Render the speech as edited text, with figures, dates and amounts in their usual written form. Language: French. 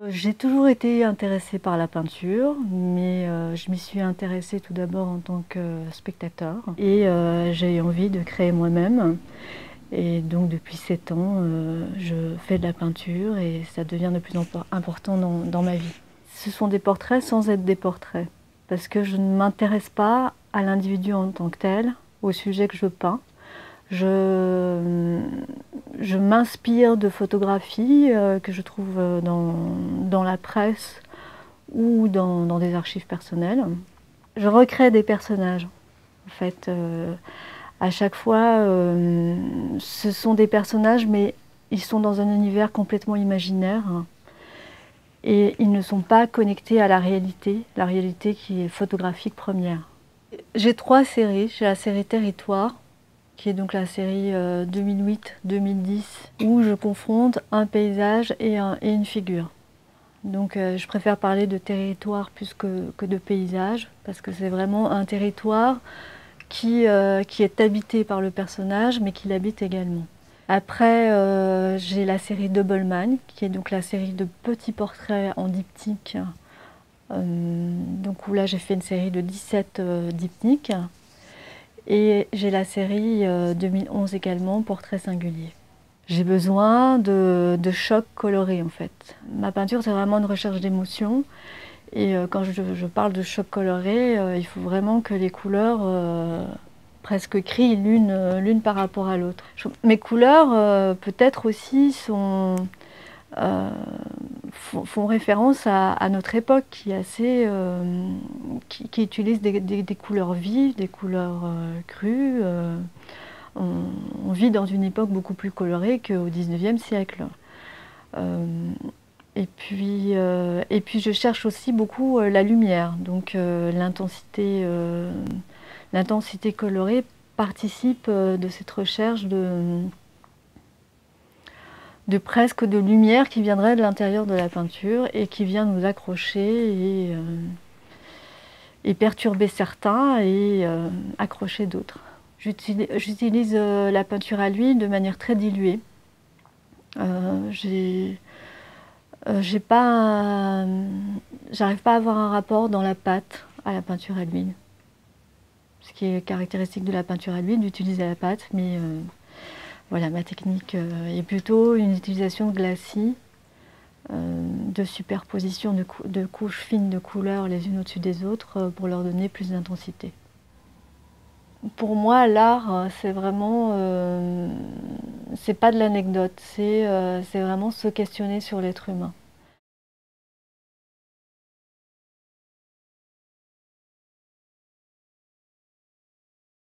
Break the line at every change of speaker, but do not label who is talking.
J'ai toujours été intéressée par la peinture, mais je m'y suis intéressée tout d'abord en tant que spectateur et j'ai eu envie de créer moi-même. Et donc depuis 7 ans, je fais de la peinture et ça devient de plus en plus important dans ma vie. Ce sont des portraits sans être des portraits, parce que je ne m'intéresse pas à l'individu en tant que tel, au sujet que je peins. Je, je m'inspire de photographies que je trouve dans la presse ou dans des archives personnelles. Je recrée des personnages. En fait, à chaque fois, ce sont des personnages, mais ils sont dans un univers complètement imaginaire. Et ils ne sont pas connectés à la réalité qui est photographique première. J'ai 3 séries. J'ai la série Territoire, qui est donc la série 2008-2010, où je confronte un paysage et une figure. Donc je préfère parler de territoire plus que de paysage, parce que c'est vraiment un territoire qui est habité par le personnage, mais qui l'habite également. Après, j'ai la série Doubleman, qui est donc la série de petits portraits en diptyque. Donc où là j'ai fait une série de 17 diptyques. Et j'ai la série 2011 également, Portrait singulier. J'ai besoin de chocs colorés en fait. Ma peinture c'est vraiment une recherche d'émotion. Et quand je parle de chocs colorés, il faut vraiment que les couleurs presque crient l'une par rapport à l'autre. Mes couleurs peut-être aussi font référence à notre époque qui est assez, qui utilise des couleurs vives, des couleurs crues. On vit dans une époque beaucoup plus colorée qu'au XIXe siècle. Et puis je cherche aussi beaucoup la lumière, donc l'intensité colorée participe de cette recherche presque de lumière qui viendrait de l'intérieur de la peinture et qui vient nous accrocher et perturber certains et accrocher d'autres. J'utilise la peinture à l'huile de manière très diluée. J'arrive pas à avoir un rapport dans la pâte à la peinture à l'huile. Ce qui est caractéristique de la peinture à l'huile, d'utiliser la pâte, mais voilà, ma technique est plutôt une utilisation de glacis, de superposition de couches fines de couleurs les unes au-dessus des autres pour leur donner plus d'intensité. Pour moi, l'art, c'est vraiment, c'est pas de l'anecdote, c'est vraiment se questionner sur l'être humain.